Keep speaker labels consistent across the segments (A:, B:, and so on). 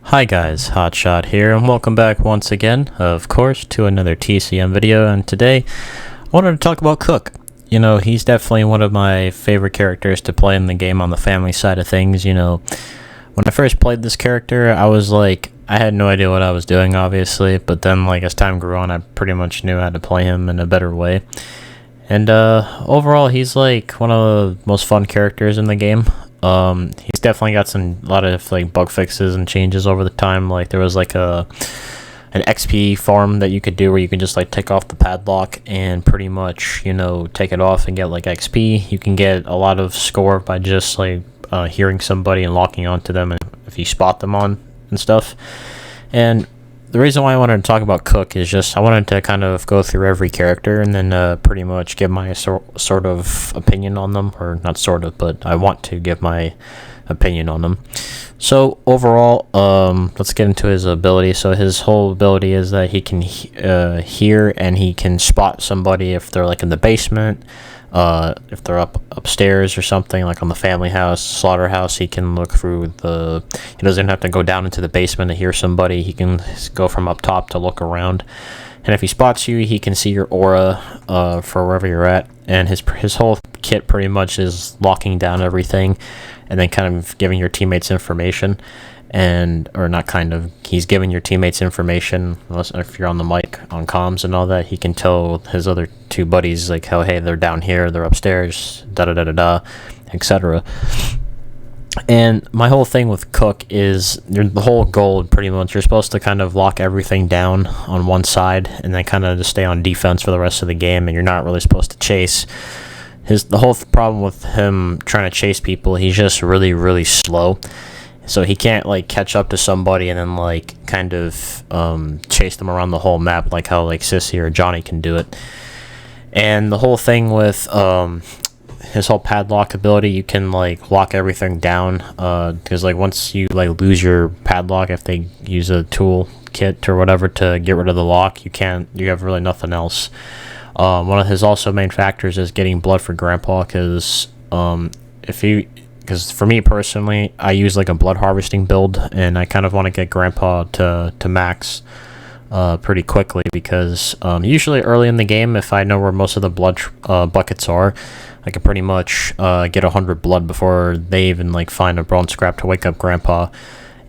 A: Hi guys, Hotshot here, and welcome back once again, of course, to another TCM video. And today, I wanted to talk about Cook. You know, he's definitely one of my favorite characters to play in the game on the family side of things. You know, when I first played this character, I was like, I had no idea what I was doing, obviously, but then, like, as time grew on, I pretty much knew how to play him in a better way. And, overall, he's, like, one of the most fun characters in the game. He's definitely got a lot of like bug fixes and changes over the time. Like there was like an XP farm that you could do where you can just like take off the padlock and pretty much, you know, take it off and get like XP. You can get a lot of score by just like hearing somebody and locking onto them, and if you spot them on and stuff. And the reason why I wanted to talk about Cook is just I wanted to kind of go through every character and then pretty much give my sort of opinion on them, or not sort of, but I want to give my opinion on them. So overall, let's get into his ability. So his whole ability is that he can hear and he can spot somebody if they're like in the basement. If they're upstairs or something, like on the family house, slaughterhouse, he can look through he doesn't have to go down into the basement to hear somebody. He can go from up top to look around. And if he spots you, he can see your aura for wherever you're at. And his whole kit pretty much is locking down everything and then kind of giving your teammates information. Or not kind of, he's giving your teammates information. If you're on the mic on comms and all that, he can tell his other two buddies like, oh hey, they're down here, they're upstairs, da da da da da, etc. And my whole thing with Cook is the whole goal pretty much, you're supposed to kind of lock everything down on one side and then kind of just stay on defense for the rest of the game, and you're not really supposed to chase. The whole problem with him trying to chase people, he's just really, really slow. So he can't like catch up to somebody and then like kind of chase them around the whole map like how like Sissy or Johnny can do it. And the whole thing with his whole padlock ability, you can like lock everything down because like once you like lose your padlock, if they use a tool kit or whatever to get rid of the lock, you have really nothing else. One of his also main factors is getting blood for Grandpa, because because for me personally, I use like a blood harvesting build, and I kind of want to get Grandpa to max pretty quickly, because usually early in the game, if I know where most of the blood buckets are, I can pretty much get 100 blood before they even like find a bone scrap to wake up Grandpa,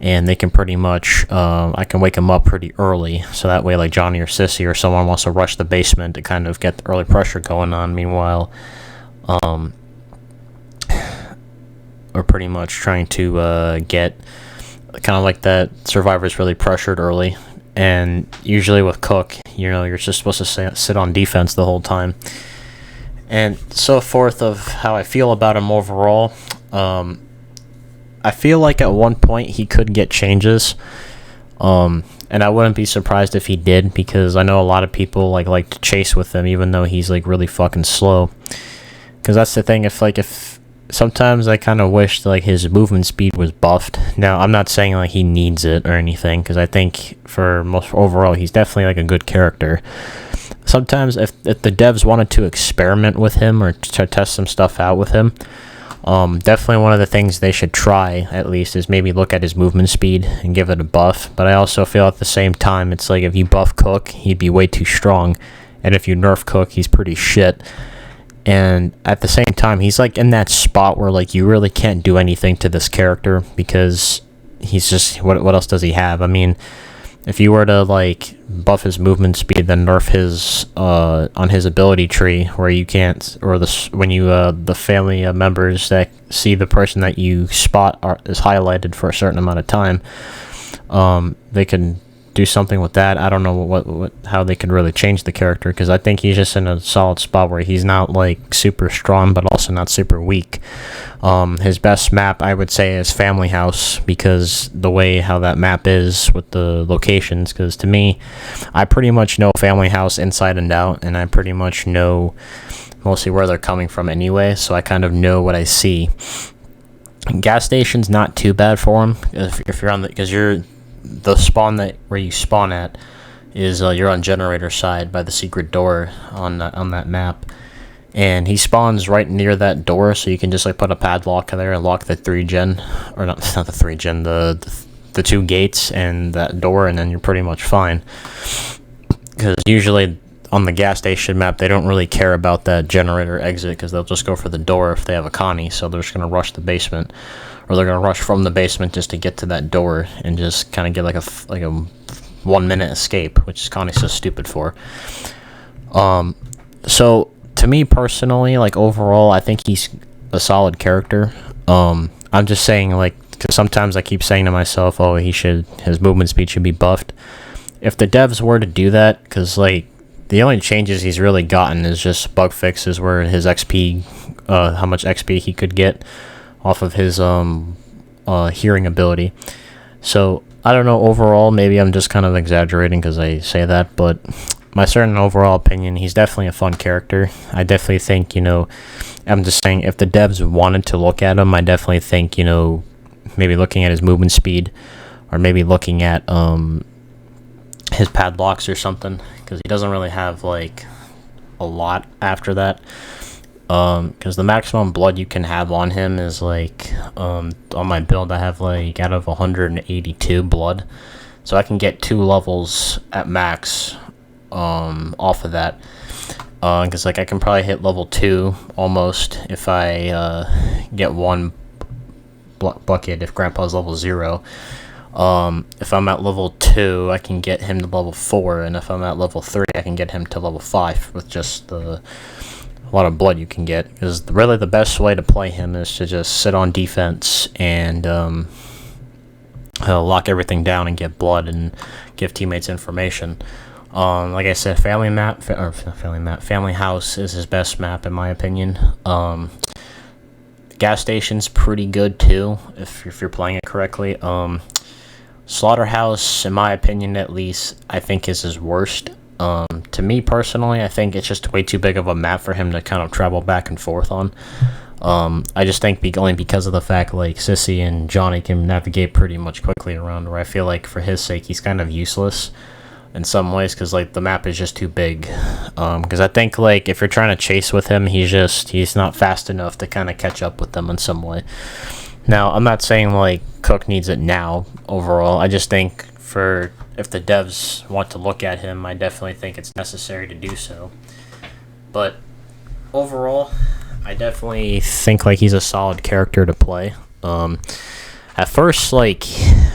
A: and they can pretty much I can wake him up pretty early, so that way like Johnny or Sissy or someone wants to rush the basement to kind of get the early pressure going on. Meanwhile, we're pretty much trying to get kind of like that survivor's really pressured early. And usually with Cook, you know, you're just supposed to sit on defense the whole time. And so forth of how I feel about him overall. I feel like at one point he could get changes. And I wouldn't be surprised if he did, because I know a lot of people like to chase with him even though he's like really fucking slow. Because that's the thing, if sometimes I kind of wish like his movement speed was buffed. Now, I'm not saying like he needs it or anything, because I think for most overall, he's definitely like a good character. Sometimes if the devs wanted to experiment with him or to test some stuff out with him, definitely one of the things they should try at least is maybe look at his movement speed and give it a buff. But I also feel at the same time, it's like if you buff Cook, he'd be way too strong, and if you nerf Cook, he's pretty shit. And at the same time, he's like in that spot where like you really can't do anything to this character, because he's just, what else does he have? I mean, if you were to like buff his movement speed, then nerf his on his ability tree, where you can't, or when you the family members that see the person that you spot is highlighted for a certain amount of time, they can do something with that. I don't know how they can really change the character, because I think he's just in a solid spot where he's not like super strong but also not super weak. His best map, I would say, is Family House, because the way how that map is with the locations, because to me, I pretty much know Family House inside and out, and I pretty much know mostly where they're coming from anyway, so I kind of know what I see. Gas station's not too bad for him if you're on because the spawn where you spawn at is you're on generator side by the secret door on that map, and he spawns right near that door, so you can just like put a padlock in there and lock the 3 gen, or not the 3 gen, the the two gates and that door, and then you're pretty much fine. Because usually on the gas station map, they don't really care about that generator exit, because they'll just go for the door if they have a Connie, so they're just going to rush the basement. Or they're going to rush from the basement just to get to that door and just kind of get like a 1 minute escape, which Connie's so stupid for. So to me personally, like overall, I think he's a solid character. I'm just saying, like, because sometimes I keep saying to myself, oh, his movement speed should be buffed. If the devs were to do that, because like the only changes he's really gotten is just bug fixes where his XP, how much XP he could get off of his hearing ability. So I don't know, overall, maybe I'm just kind of exaggerating because I say that, but my certain overall opinion, he's definitely a fun character. I definitely think, I'm just saying, if the devs wanted to look at him, I definitely think, maybe looking at his movement speed, or maybe looking at his padlocks or something, because he doesn't really have like a lot after that. Because the maximum blood you can have on him is like, on my build I have like out of 182 blood, so I can get 2 levels at max off of that. Because like I can probably hit level 2 almost if I get 1 bucket if Grandpa's level 0. If I'm at level 2, I can get him to level 4, and if I'm at level 3, I can get him to level 5 with just a lot of blood you can get. Because really the best way to play him is to just sit on defense and lock everything down and get blood and give teammates information. Like I said, Family House is his best map in my opinion. Gas Station's pretty good too if you're playing it correctly. Slaughterhouse, in my opinion at least, I think is his worst. To me personally, I think it's just way too big of a map for him to kind of travel back and forth on. I just think only because of the fact like Sissy and Johnny can navigate pretty much quickly around, where I feel like for his sake he's kind of useless in some ways, because like the map is just too big. Because I think like if you're trying to chase with him, he's not fast enough to kind of catch up with them in some way. Now I'm not saying like Cook needs it now overall. I just think if the devs want to look at him, I definitely think it's necessary to do so. But overall, I definitely think like he's a solid character to play. At first, like,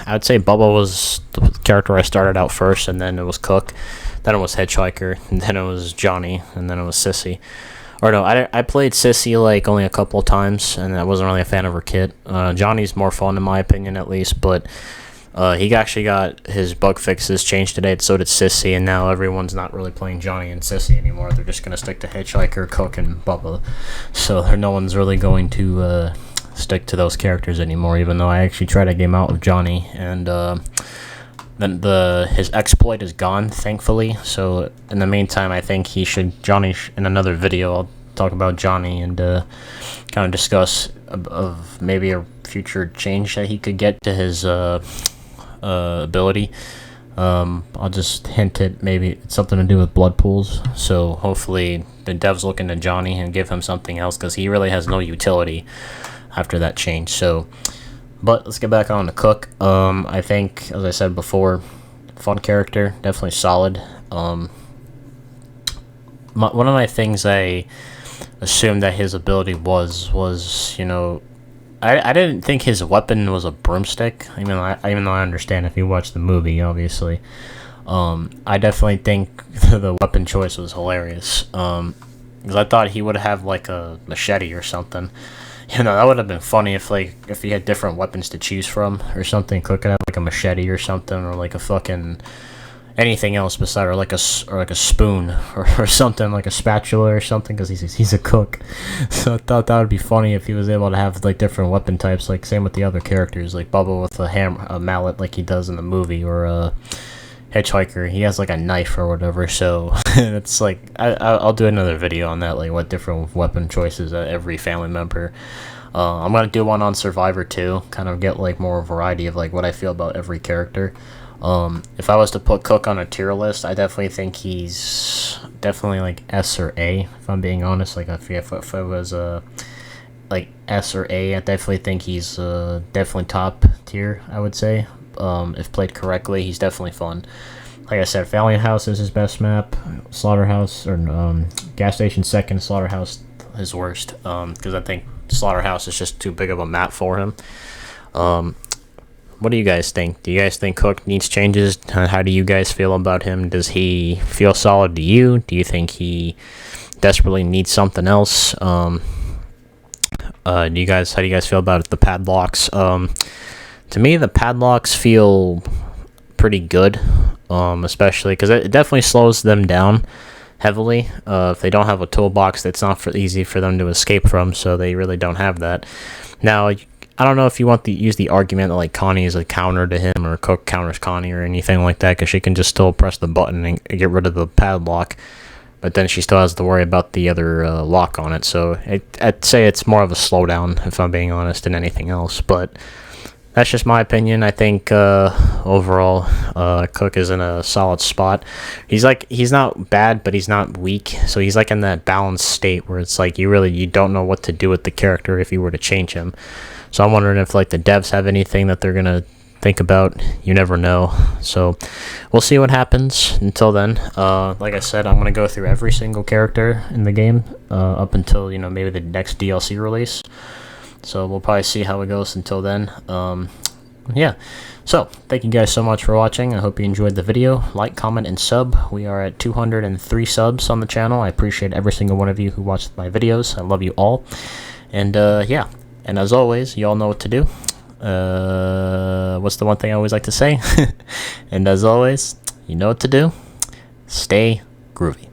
A: I would say Bubba was the character I started out first, and then it was Cook, then it was Hitchhiker, and then it was Johnny, and then it was Sissy. Or no, I played Sissy like only a couple of times, and I wasn't really a fan of her kit. Johnny's more fun in my opinion at least, but he actually got his bug fixes changed today, so did Sissy, and now everyone's not really playing Johnny and Sissy anymore. They're just going to stick to Hitchhiker, Cook, and Bubba. So no one's really going to stick to those characters anymore, even though I actually tried a game out with Johnny, and then his exploit is gone, thankfully. So in the meantime, I think in another video, I'll talk about Johnny and kind of discuss of maybe a future change that he could get to his ability. I'll just hint it, maybe it's something to do with blood pools, so hopefully the devs look into Johnny and give him something else, because he really has no utility after that change. So, but let's get back on to Cook. I think, as I said before, fun character, definitely solid. One of my things I assumed that his ability was I didn't think his weapon was a broomstick. Even though I understand if you watch the movie, obviously. I definitely think the weapon choice was hilarious. Because I thought he would have like a machete or something. That would have been funny if he had different weapons to choose from or something. Cook could have like a machete or something, or like a fucking anything else beside, or like a spoon or something, like a spatula or something, because he's a cook. So I thought that would be funny if he was able to have like different weapon types, like same with the other characters, like Bubba with a mallet like he does in the movie, or Hitchhiker, he has like a knife or whatever. So it's like I'll do another video on that, like what different weapon choices every family member. I'm gonna do one on Survivor too, kind of get like more variety of like what I feel about every character. If I was to put Cook on a tier list, I definitely think he's definitely like S or A, if I'm being honest. Like if it was like S or A, I definitely think he's definitely top tier, I would say. if played correctly. He's definitely fun. Like I said, Valiant House is his best map. Slaughterhouse, or Gas Station second, Slaughterhouse his worst, because I think Slaughterhouse is just too big of a map for him. What do you guys think? Do you guys think Cook needs changes? How do you guys feel about him? Does he feel solid to you? Do you think he desperately needs something else? How do you guys feel about the padlocks? To me, the padlocks feel pretty good, especially because it definitely slows them down heavily. If they don't have a toolbox, it's not easy for them to escape from, so they really don't have that. Now, I don't know if you want to use the argument that like Connie is a counter to him, or Cook counters Connie, or anything like that, because she can just still press the button and get rid of the padlock, but then she still has to worry about the other lock on it. So I'd say it's more of a slowdown, if I'm being honest, than anything else. But that's just my opinion. I think overall, Cook is in a solid spot. He's not bad, but he's not weak. So he's like in that balanced state where it's like you don't know what to do with the character if you were to change him. So I'm wondering if like the devs have anything that they're gonna think about. You never know. So we'll see what happens. Until then, like I said, I'm gonna go through every single character in the game up until maybe the next DLC release. So we'll probably see how it goes until then. Yeah. So thank you guys so much for watching. I hope you enjoyed the video. Like, comment, and sub. We are at 203 subs on the channel. I appreciate every single one of you who watched my videos. I love you all. And yeah. And as always, you all know what to do. What's the one thing I always like to say? And as always, you know what to do. Stay groovy.